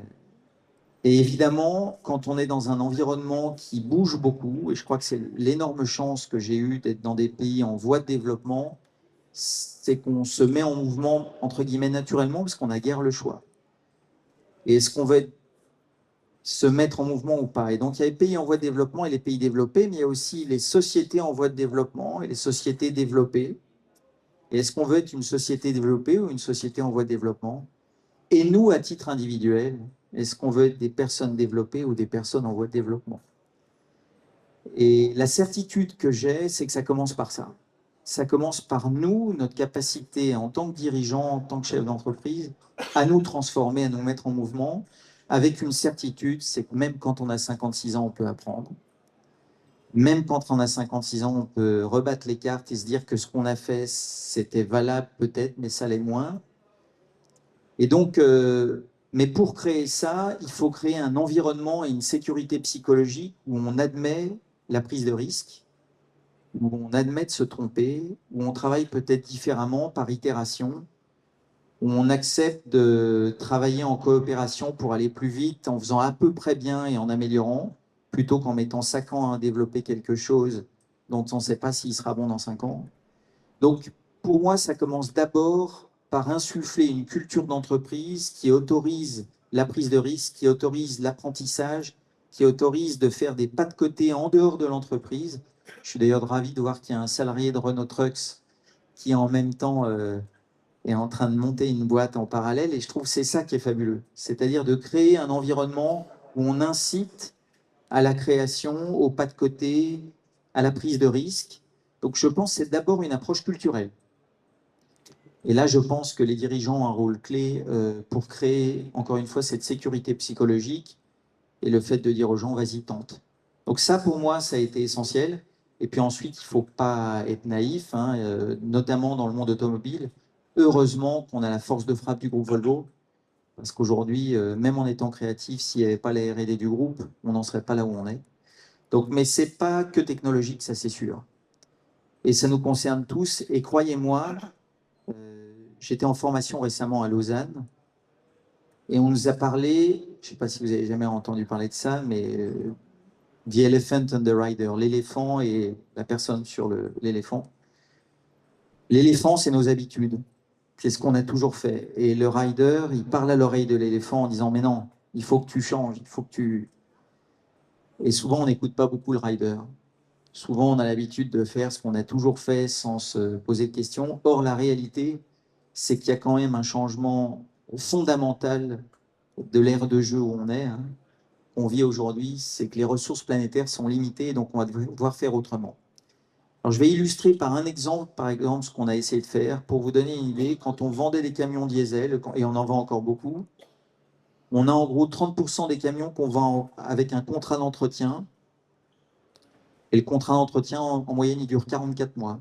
évidemment, quand on est dans un environnement qui bouge beaucoup, et je crois que c'est l'énorme chance que j'ai eue d'être dans des pays en voie de développement, c'est qu'on se met en mouvement, entre guillemets, naturellement, parce qu'on n'a guère le choix. Et est-ce qu'on veut se mettre en mouvement ou pas? Et donc, il y a les pays en voie de développement et les pays développés, mais il y a aussi les sociétés en voie de développement et les sociétés développées. Et est-ce qu'on veut être une société développée ou une société en voie de développement? Et nous, à titre individuel, est-ce qu'on veut être des personnes développées ou des personnes en voie de développement? Et la certitude que j'ai, c'est que ça commence par ça. Ça commence par nous, notre capacité en tant que dirigeant, en tant que chef d'entreprise, à nous transformer, à nous mettre en mouvement, avec une certitude, c'est que même quand on a 56 ans, on peut apprendre. Même quand on a 56 ans, on peut rebattre les cartes et se dire que ce qu'on a fait, c'était valable peut-être, mais ça l'est moins. Et donc, mais pour créer ça, il faut créer un environnement et une sécurité psychologique où on admet la prise de risque, où on admet de se tromper, où on travaille peut-être différemment par itération, où on accepte de travailler en coopération pour aller plus vite en faisant à peu près bien et en améliorant, plutôt qu'en mettant 5 ans à développer quelque chose dont on ne sait pas s'il sera bon dans 5 ans. Donc, pour moi, ça commence d'abord par insuffler une culture d'entreprise qui autorise la prise de risque, qui autorise l'apprentissage, qui autorise de faire des pas de côté en dehors de l'entreprise. Je suis d'ailleurs ravi de voir qu'il y a un salarié de Renault Trucks qui, en même temps, est en train de monter une boîte en parallèle. Et je trouve que c'est ça qui est fabuleux. C'est-à-dire de créer un environnement où on incite à la création, au pas de côté, à la prise de risque. Donc je pense que c'est d'abord une approche culturelle. Et là, je pense que les dirigeants ont un rôle clé pour créer, encore une fois, cette sécurité psychologique et le fait de dire aux gens, vas-y, tente. Donc ça, pour moi, ça a été essentiel. Et puis ensuite, il ne faut pas être naïf, hein, notamment dans le monde automobile. Heureusement qu'on a la force de frappe du groupe Volvo, parce qu'aujourd'hui, même en étant créatif, s'il n'y avait pas la R&D du groupe, on n'en serait pas là où on est. Donc, mais ce n'est pas que technologique, ça c'est sûr. Et ça nous concerne tous. Et croyez-moi, j'étais en formation récemment à Lausanne et on nous a parlé, je ne sais pas si vous avez jamais entendu parler de ça, mais The Elephant and the Rider, l'éléphant et la personne sur l'éléphant. L'éléphant, c'est nos habitudes. C'est ce qu'on a toujours fait. Et le rider, il parle à l'oreille de l'éléphant en disant, mais non, il faut que tu changes, il faut que tu... Et souvent, on n'écoute pas beaucoup le rider. Souvent, on a l'habitude de faire ce qu'on a toujours fait sans se poser de questions. Or, la réalité, c'est qu'il y a quand même un changement fondamental de l'ère de jeu où on est, hein, qu'on vit aujourd'hui, c'est que les ressources planétaires sont limitées, donc on va devoir faire autrement. Alors, je vais illustrer par un exemple, par exemple, ce qu'on a essayé de faire. Pour vous donner une idée, quand on vendait des camions diesel, et on en vend encore beaucoup, On a en gros 30% des camions qu'on vend avec un contrat d'entretien. Et le contrat d'entretien, en moyenne, il dure 44 mois.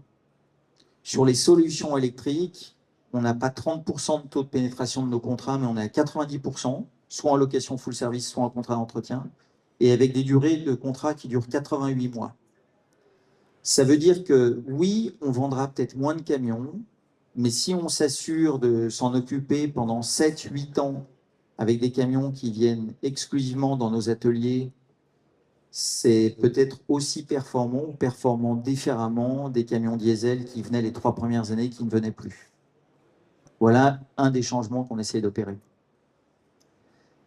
Sur les solutions électriques, on n'a pas 30% de taux de pénétration de nos contrats, mais on est à 90%, soit en location full service, soit en contrat d'entretien, et avec des durées de contrat qui durent 88 mois. Ça veut dire que oui, on vendra peut-être moins de camions, mais si on s'assure de s'en occuper pendant 7-8 ans avec des camions qui viennent exclusivement dans nos ateliers, c'est peut-être aussi performant ou performant différemment des camions diesel qui venaient les 3 premières années qui ne venaient plus. Voilà un des changements qu'on essaie d'opérer.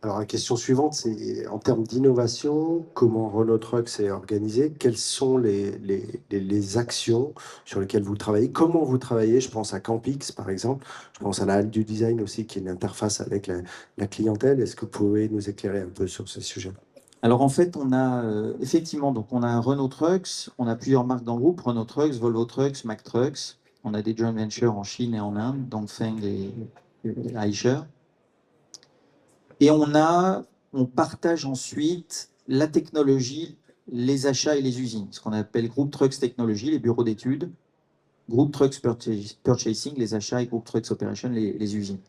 Alors la question suivante, c'est en termes d'innovation, comment Renault Trucks est organisé? Quelles sont les actions sur lesquelles vous travaillez? Comment vous travaillez? Je pense à Campix, par exemple. Je pense à la Halle du Design aussi, qui est une interface avec la clientèle. Est-ce que vous pouvez nous éclairer un peu sur ce sujet?
Alors en fait, on a effectivement, donc on a Renault Trucks, on a plusieurs marques dans le groupe, Renault Trucks, Volvo Trucks, Mack Trucks. On a des joint ventures en Chine et en Inde, Dongfeng et Eicher. Et on partage ensuite la technologie, les achats et les usines, ce qu'on appelle Group Trucks Technology, les bureaux d'études, Group Trucks Purchasing, les achats, et Group Trucks Operation, les usines.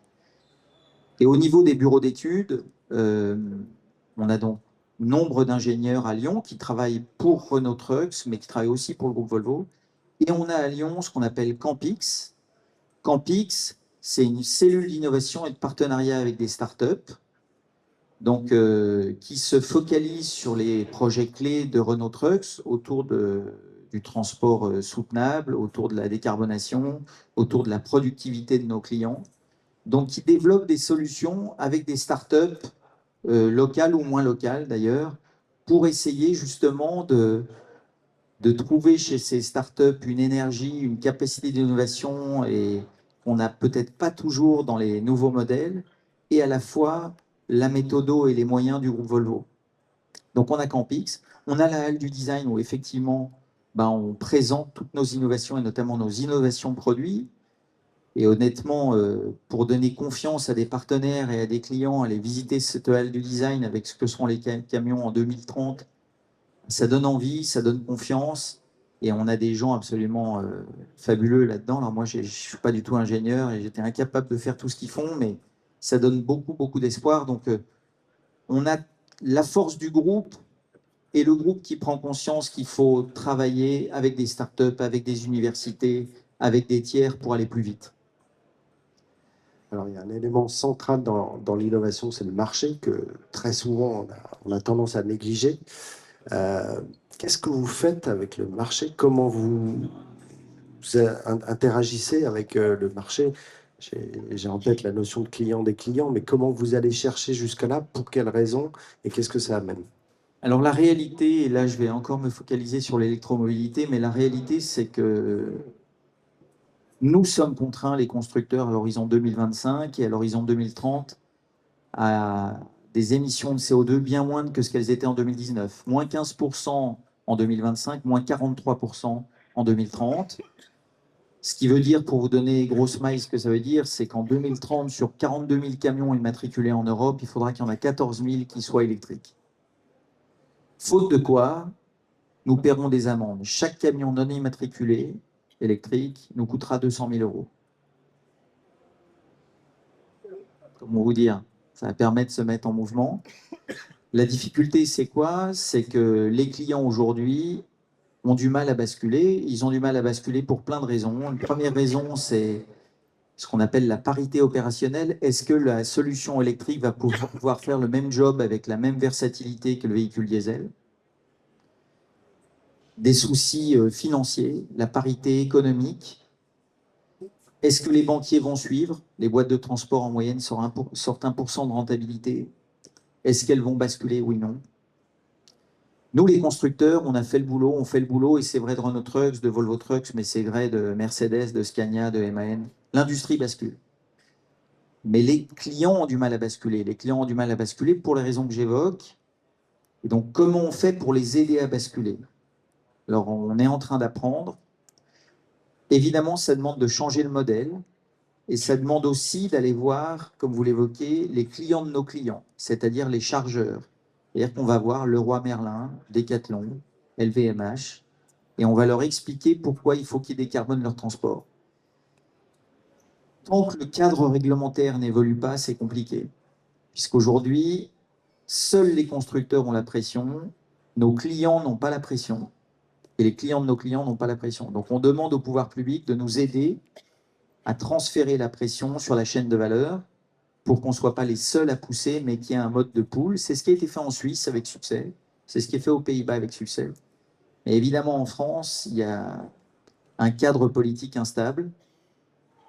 Et au niveau des bureaux d'études, on a donc nombre d'ingénieurs à Lyon qui travaillent pour Renault Trucks, mais qui travaillent aussi pour le groupe Volvo. Et on a à Lyon ce qu'on appelle Campix. Campix, c'est une cellule d'innovation et de partenariat avec des startups, donc qui se focalise sur les projets clés de Renault Trucks autour du transport soutenable, autour de la décarbonation, autour de la productivité de nos clients. Donc qui développent des solutions avec des startups locales ou moins locales d'ailleurs, pour essayer justement de trouver chez ces startups une énergie, une capacité d'innovation et qu'on n'a peut-être pas toujours dans les nouveaux modèles, et à la fois la méthodo et les moyens du groupe Volvo. Donc on a Campix, on a la Halle du Design où effectivement on présente toutes nos innovations et notamment nos innovations produits. Et honnêtement, pour donner confiance à des partenaires et à des clients, aller visiter cette halle du design avec ce que seront les camions en 2030, ça donne envie, ça donne confiance. Et on a des gens absolument fabuleux là-dedans. Alors moi, je ne suis pas du tout ingénieur et j'étais incapable de faire tout ce qu'ils font, mais ça donne beaucoup, beaucoup d'espoir. Donc, on a la force du groupe et le groupe qui prend conscience qu'il faut travailler avec des startups, avec des universités, avec des tiers pour aller plus vite.
Alors, il y a un élément central dans l'innovation, c'est le marché, que très souvent on a tendance à négliger. Qu'est-ce que vous faites avec le marché? Comment vous interagissez avec le marché? J'ai en tête la notion de client des clients, mais comment vous allez chercher jusque là? Pour quelles raisons? Et qu'est-ce que ça amène?
Alors la réalité, et là je vais encore me focaliser sur l'électromobilité, mais la réalité c'est que nous sommes contraints, les constructeurs, à l'horizon 2025 et à l'horizon 2030, à des émissions de CO2 bien moindres que ce qu'elles étaient en 2019. Moins 15% en 2025, moins 43% en 2030. Ce qui veut dire, pour vous donner grosse maille, ce que ça veut dire, c'est qu'en 2030, sur 42 000 camions immatriculés en Europe, il faudra qu'il y en ait 14 000 qui soient électriques. Faute de quoi, nous paierons des amendes. Chaque camion non immatriculé électrique nous coûtera 200 000 euros. Comment vous dire? Ça va permettre de se mettre en mouvement. La difficulté, c'est quoi? C'est que les clients aujourd'hui ont du mal à basculer. Ils ont du mal à basculer pour plein de raisons. Une première raison, c'est ce qu'on appelle la parité opérationnelle. Est-ce que la solution électrique va pouvoir faire le même job avec la même versatilité que le véhicule diesel? Des soucis financiers, la parité économique. Est-ce que les banquiers vont suivre? Les boîtes de transport en moyenne sortent 1% de rentabilité. Est-ce qu'elles vont basculer? Oui, non. Nous, les constructeurs, on a fait le boulot, on fait le boulot, et c'est vrai de Renault Trucks, de Volvo Trucks, mais c'est vrai de Mercedes, de Scania, de MAN. L'industrie bascule. Mais les clients ont du mal à basculer. Les clients ont du mal à basculer pour les raisons que j'évoque. Et donc, comment on fait pour les aider à basculer? Alors, on est en train d'apprendre. Évidemment, ça demande de changer le modèle. Et ça demande aussi d'aller voir, comme vous l'évoquez, les clients de nos clients, c'est-à-dire les chargeurs. C'est-à-dire qu'on va voir Leroy Merlin, Decathlon, LVMH, et on va leur expliquer pourquoi il faut qu'ils décarbonent leur transport. Tant que le cadre réglementaire n'évolue pas, c'est compliqué. Puisqu'aujourd'hui, seuls les constructeurs ont la pression, nos clients n'ont pas la pression, et les clients de nos clients n'ont pas la pression. Donc on demande au pouvoir public de nous aider à transférer la pression sur la chaîne de valeur pour qu'on ne soit pas les seuls à pousser, mais qu'il y ait un mode de pool. C'est ce qui a été fait en Suisse avec succès, c'est ce qui est fait aux Pays-Bas avec succès. Mais évidemment, en France, il y a un cadre politique instable.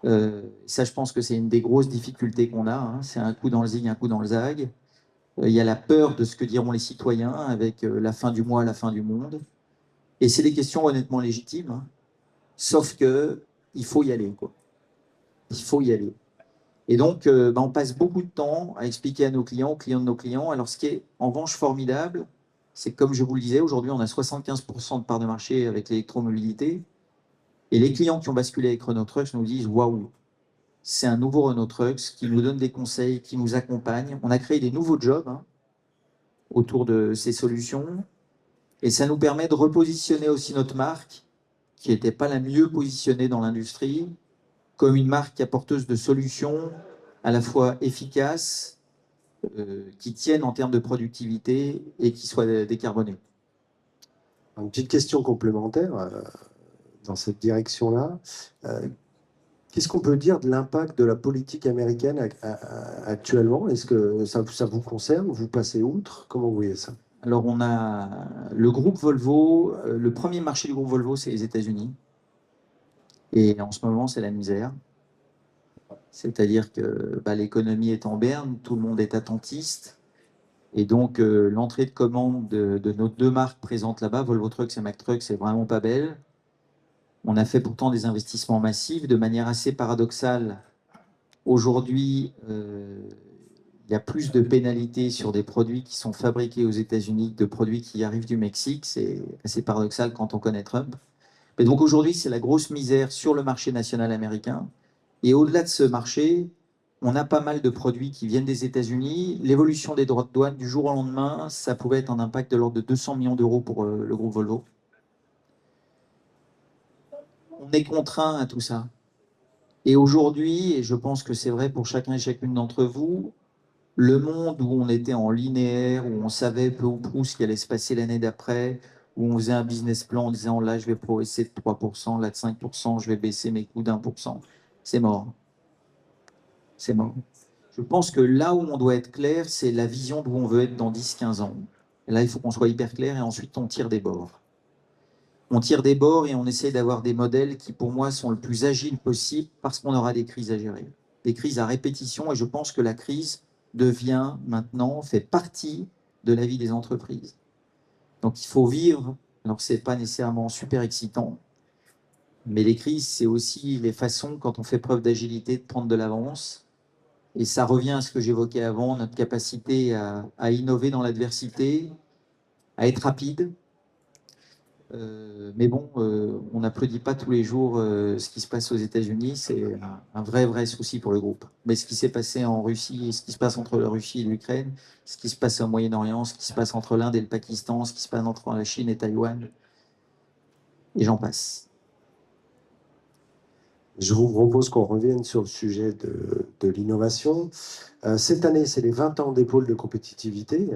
Ça, je pense que c'est une des grosses difficultés qu'on a. Hein. C'est un coup dans le zig, un coup dans le zag. Il y a la peur de ce que diront les citoyens avec la fin du mois, la fin du monde. Et c'est des questions honnêtement légitimes. Hein. Sauf que il faut y aller, quoi. Il faut y aller. Et donc, on passe beaucoup de temps à expliquer à nos clients, aux clients de nos clients. Alors, ce qui est en revanche formidable, c'est que, comme je vous le disais, aujourd'hui, on a 75% de part de marché avec l'électromobilité. Et les clients qui ont basculé avec Renault Trucks nous disent « Waouh, c'est un nouveau Renault Trucks qui nous donne des conseils, qui nous accompagne. » On a créé des nouveaux jobs autour de ces solutions. Et ça nous permet de repositionner aussi notre marque, qui n'était pas la mieux positionnée dans l'industrie, comme une marque apporteuse de solutions à la fois efficaces, qui tiennent en termes de productivité et qui soient décarbonées.
Une petite question complémentaire dans cette direction-là. Qu'est-ce qu'on peut dire de l'impact de la politique américaine actuellement? Est-ce que ça vous concerne? Vous passez outre? Comment vous voyez ça?
Alors, on a le groupe Volvo. Le premier marché du groupe Volvo, c'est les États-Unis. Et en ce moment, c'est la misère. C'est-à-dire que l'économie est en berne, tout le monde est attentiste. Et donc, l'entrée de commande de nos deux marques présentes là-bas, Volvo Trucks et Mack Trucks, c'est vraiment pas belle. On a fait pourtant des investissements massifs de manière assez paradoxale. Aujourd'hui, il y a plus de pénalités sur des produits qui sont fabriqués aux États-Unis que de produits qui arrivent du Mexique. C'est assez paradoxal quand on connaît Trump. Mais donc aujourd'hui, c'est la grosse misère sur le marché national américain. Et au-delà de ce marché, on a pas mal de produits qui viennent des États-Unis. L'évolution des droits de douane du jour au lendemain, ça pouvait être un impact de l'ordre de 200 millions d'euros pour le groupe Volvo. On est contraint à tout ça. Et aujourd'hui, et je pense que c'est vrai pour chacun et chacune d'entre vous, le monde où on était en linéaire, où on savait peu ou prou ce qui allait se passer l'année d'après, où on faisait un business plan en disant là je vais progresser de 3%, là de 5%, je vais baisser mes coûts d'1%, c'est mort. C'est mort. Je pense que là où on doit être clair, c'est la vision d'où on veut être dans 10-15 ans. Et là, il faut qu'on soit hyper clair et ensuite on tire des bords. On tire des bords et on essaie d'avoir des modèles qui, pour moi, sont le plus agiles possible parce qu'on aura des crises à gérer. Des crises à répétition et je pense que la crise devient maintenant, fait partie de la vie des entreprises. Donc il faut vivre, alors c'est pas nécessairement super excitant, mais les crises, c'est aussi les façons, quand on fait preuve d'agilité, de prendre de l'avance. Et ça revient à ce que j'évoquais avant, notre capacité à innover dans l'adversité, à être rapide. Mais bon, on n'applaudit pas tous les jours ce qui se passe aux États-Unis. C'est un vrai souci pour le groupe. Mais ce qui s'est passé en Russie, ce qui se passe entre la Russie et l'Ukraine, ce qui se passe au Moyen-Orient, ce qui se passe entre l'Inde et le Pakistan, ce qui se passe entre la Chine et Taïwan, et j'en passe.
Je vous propose qu'on revienne sur le sujet de l'innovation. Cette année, c'est les 20 ans des pôles de compétitivité.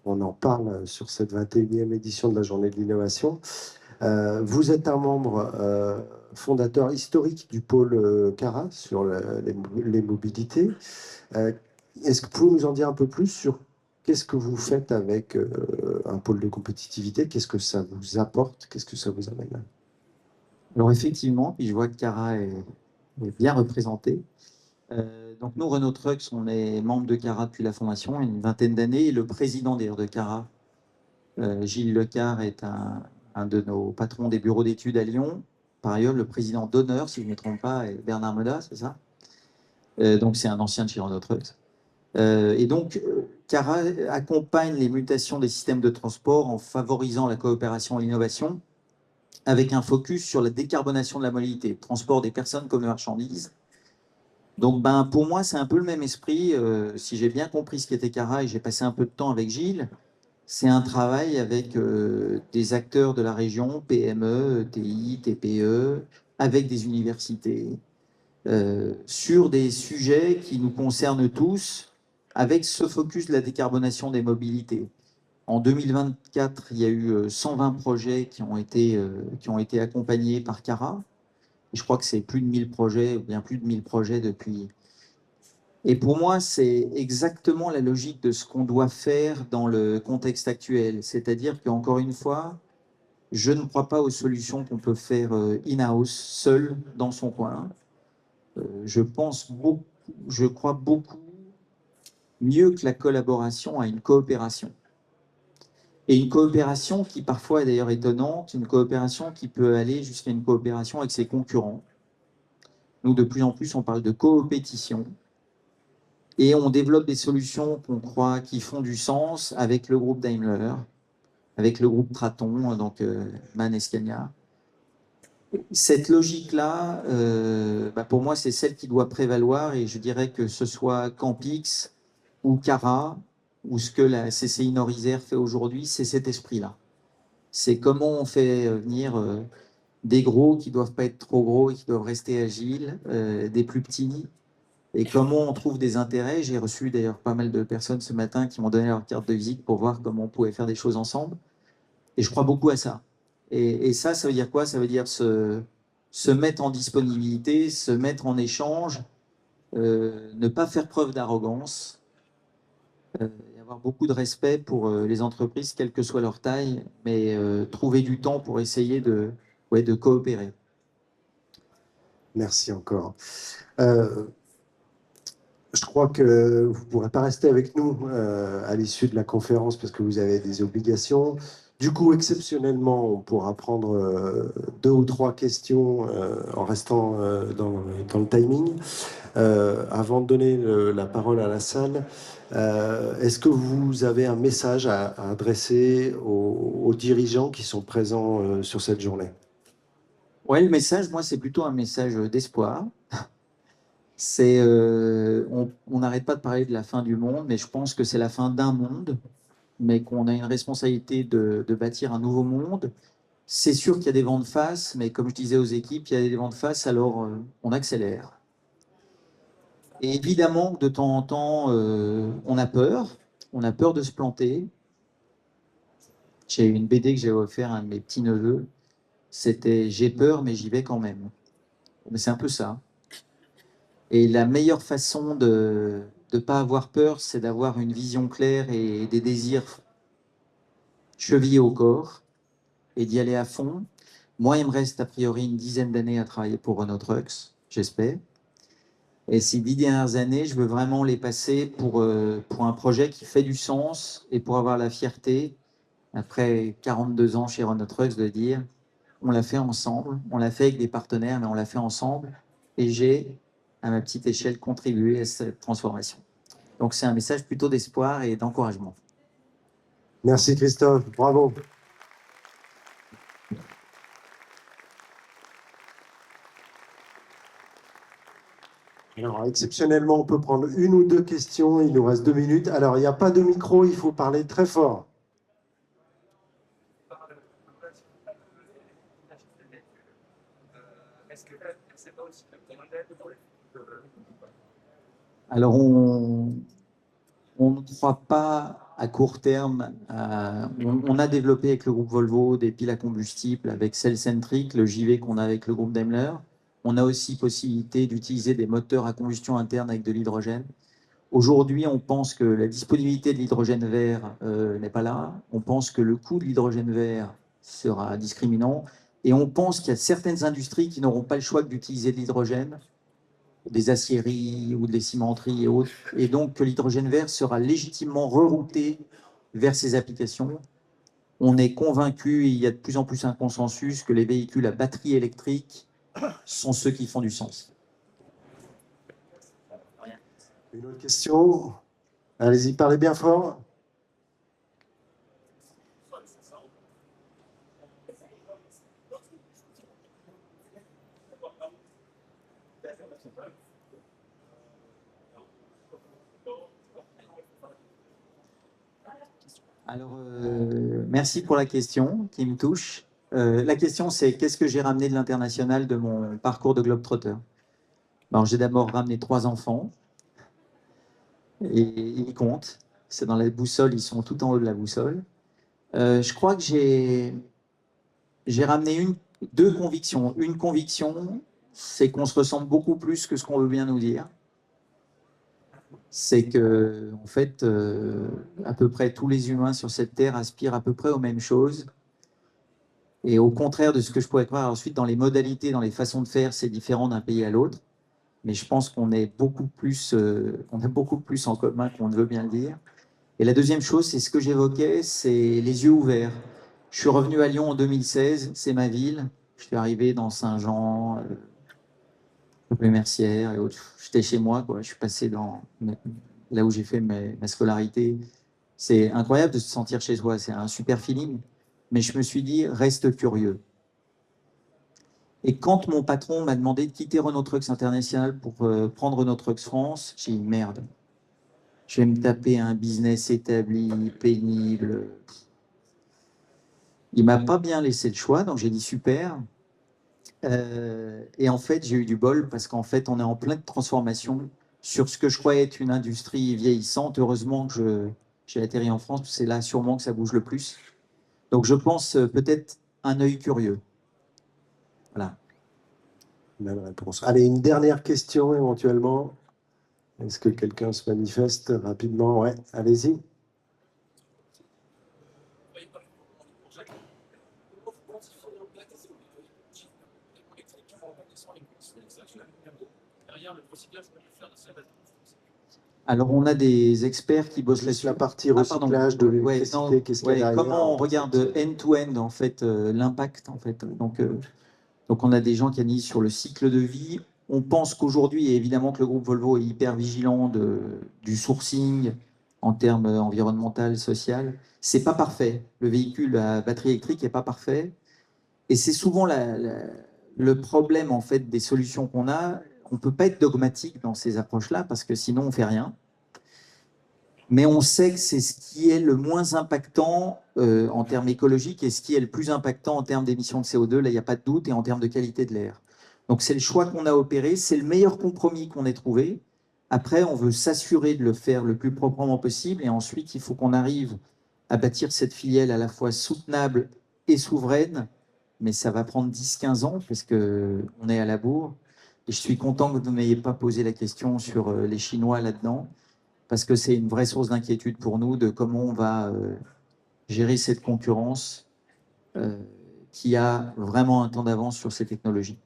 On en parle sur cette 21e édition de la Journée de l'innovation. Vous êtes un membre fondateur historique du pôle Cara sur les mobilités. Est-ce que vous pouvez nous en dire un peu plus sur qu'est-ce que vous faites avec un pôle de compétitivité? Qu'est-ce que ça vous apporte? Qu'est-ce que ça vous amène?
Alors effectivement, puis je vois que Cara est bien représenté. Donc nous, Renault Trucks, on est membre de Cara depuis la fondation, une vingtaine d'années. Et le président d'ailleurs de Cara, Gilles Lecard, est un de nos patrons des bureaux d'études à Lyon. Par ailleurs, le président d'honneur, si je ne me trompe pas, est Bernard Moda, c'est ça? Donc c'est un ancien de chez Renault Trucks. Et donc, Cara accompagne les mutations des systèmes de transport en favorisant la coopération et l'innovation, avec un focus sur la décarbonation de la mobilité, transport des personnes comme de marchandises. Donc, pour moi, c'est un peu le même esprit. Si j'ai bien compris ce qu'était Cara et j'ai passé un peu de temps avec Gilles, c'est un travail avec des acteurs de la région, PME, ETI, TPE, avec des universités, sur des sujets qui nous concernent tous, avec ce focus de la décarbonation des mobilités. En 2024, il y a eu 120 projets qui ont été accompagnés par Cara. Je crois que c'est plus de 1000 projets, ou bien plus de 1000 projets depuis. Et pour moi, c'est exactement la logique de ce qu'on doit faire dans le contexte actuel. C'est-à-dire qu'encore une fois, je ne crois pas aux solutions qu'on peut faire in-house, seul, dans son coin. Je crois beaucoup mieux que la collaboration à une coopération. Et une coopération qui parfois est d'ailleurs étonnante, une coopération qui peut aller jusqu'à une coopération avec ses concurrents. Nous, de plus en plus, on parle de coopétition. Et on développe des solutions qu'on croit qui font du sens avec le groupe Daimler, avec le groupe Traton, donc MAN et Scania. Cette logique-là, pour moi, c'est celle qui doit prévaloir et je dirais que ce soit Campix ou Cara ou ce que la CCI Nord-Isère fait aujourd'hui, c'est cet esprit-là. C'est comment on fait venir des gros qui ne doivent pas être trop gros et qui doivent rester agiles, des plus petits, et comment on trouve des intérêts. J'ai reçu d'ailleurs pas mal de personnes ce matin qui m'ont donné leur carte de visite pour voir comment on pouvait faire des choses ensemble. Et je crois beaucoup à ça. Et ça veut dire quoi? Ça veut dire se mettre en disponibilité, se mettre en échange, ne pas faire preuve d'arrogance, et avoir beaucoup de respect pour les entreprises, quelle que soit leur taille, mais trouver du temps pour essayer de coopérer.
Merci encore. Je crois que vous ne pourrez pas rester avec nous à l'issue de la conférence parce que vous avez des obligations. Du coup, exceptionnellement, on pourra prendre 2 ou 3 questions en restant dans le timing. Avant de donner la parole à la salle, est-ce que vous avez un message à adresser aux dirigeants qui sont présents sur cette journée?
Ouais, le message, moi, c'est plutôt un message d'espoir. On n'arrête pas de parler de la fin du monde, mais je pense que c'est la fin d'un monde, mais qu'on a une responsabilité de bâtir un nouveau monde. C'est sûr qu'il y a des vents de face, mais comme je disais aux équipes, il y a des vents de face, alors on accélère. Et évidemment, de temps en temps, on a peur de se planter. J'ai une BD que j'ai offert à un de mes petits-neveux, c'était « J'ai peur, mais j'y vais quand même ». Mais c'est un peu ça. Et la meilleure façon de ne pas avoir peur, c'est d'avoir une vision claire et des désirs chevillés au corps et d'y aller à fond. Moi, il me reste a priori une dizaine d'années à travailler pour Renault Trucks, j'espère. Et ces 10 dernières années, je veux vraiment les passer pour un projet qui fait du sens et pour avoir la fierté, après 42 ans chez Renault Trucks, de dire on l'a fait ensemble, on l'a fait avec des partenaires, mais on l'a fait ensemble. Et j'ai, à ma petite échelle, contribué à cette transformation. Donc c'est un message plutôt d'espoir et d'encouragement.
Merci Christophe, bravo. Alors, exceptionnellement, on peut prendre 1 ou 2 questions. Il nous reste 2 minutes. Alors, il n'y a pas de micro, il faut parler très fort.
Alors on ne croit pas à court terme. On a développé avec le groupe Volvo des piles à combustible avec Cellcentric, le JV qu'on a avec le groupe Daimler. On a aussi possibilité d'utiliser des moteurs à combustion interne avec de l'hydrogène. Aujourd'hui, on pense que la disponibilité de l'hydrogène vert n'est pas là. On pense que le coût de l'hydrogène vert sera discriminant. Et on pense qu'il y a certaines industries qui n'auront pas le choix que d'utiliser de l'hydrogène, des aciéries ou des cimenteries et autres. Et donc que l'hydrogène vert sera légitimement rerouté vers ces applications. On est convaincu, et il y a de plus en plus un consensus, que les véhicules à batterie électrique sont ceux qui font du sens.
Une autre question? Allez-y, parlez bien fort.
Alors, merci pour la question qui me touche. La question, c'est qu'est-ce que j'ai ramené de l'international de mon parcours de globetrotter? Alors, j'ai d'abord ramené 3 enfants, et ils comptent. C'est dans la boussole, ils sont tout en haut de la boussole. Je crois que j'ai ramené 2 convictions. Une conviction, c'est qu'on se ressemble beaucoup plus que ce qu'on veut bien nous dire. C'est que, en fait, à peu près tous les humains sur cette terre aspirent à peu près aux mêmes choses. Et au contraire de ce que je pourrais croire, ensuite, dans les modalités, dans les façons de faire, c'est différent d'un pays à l'autre. Mais je pense qu'on a beaucoup plus en commun qu'on ne veut bien le dire. Et la deuxième chose, c'est ce que j'évoquais, c'est les yeux ouverts. Je suis revenu à Lyon en 2016, c'est ma ville. Je suis arrivé dans Saint-Jean, les Mercières et autres. J'étais chez moi, quoi. Je suis passé là où j'ai fait ma scolarité. C'est incroyable de se sentir chez soi, c'est un super feeling. Mais je me suis dit, reste curieux. Et quand mon patron m'a demandé de quitter Renault Trucks International pour prendre Renault Trucks France, j'ai dit merde. Je vais me taper un business établi, pénible. Il m'a pas bien laissé le choix, donc j'ai dit super. Et en fait, j'ai eu du bol parce qu'en fait, on est en pleine transformation sur ce que je croyais être une industrie vieillissante. Heureusement que j'ai atterri en France, c'est là sûrement que ça bouge le plus. Donc je pense peut-être un œil curieux. Voilà.
Même réponse. Allez, une dernière question éventuellement. Est-ce que quelqu'un se manifeste rapidement? Ouais, allez-y.
Alors, on a des experts qui bossent
Juste
là-dessus.
la partie recyclage de l'électricité, qu'est-ce qu'il y a derrière?
Comment on regarde end-to-end, en fait, l'impact, en fait. Donc, on a des gens qui analysent sur le cycle de vie. On pense qu'aujourd'hui, et évidemment que le groupe Volvo est hyper vigilant du sourcing en termes environnemental, social. C'est pas parfait. Le véhicule à batterie électrique n'est pas parfait. Et c'est souvent le problème, en fait, des solutions qu'on a. On ne peut pas être dogmatique dans ces approches-là parce que sinon, on ne fait rien. Mais on sait que c'est ce qui est le moins impactant en termes écologiques et ce qui est le plus impactant en termes d'émissions de CO2, là il n'y a pas de doute, et en termes de qualité de l'air. Donc c'est le choix qu'on a opéré, c'est le meilleur compromis qu'on ait trouvé. Après, on veut s'assurer de le faire le plus proprement possible et ensuite il faut qu'on arrive à bâtir cette filière à la fois soutenable et souveraine, mais ça va prendre 10-15 ans parce qu'on est à la bourre. Et je suis content que vous n'ayez pas posé la question sur les Chinois là-dedans, parce que c'est une vraie source d'inquiétude pour nous de comment on va gérer cette concurrence qui a vraiment un temps d'avance sur ces technologies.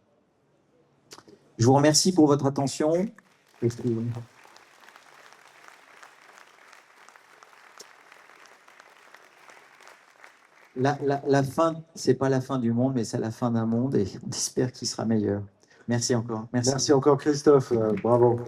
Je vous remercie pour votre attention. La fin, c'est pas la fin du monde, mais c'est la fin d'un monde et on espère qu'il sera meilleur. Merci encore.
Merci encore Christophe, bravo.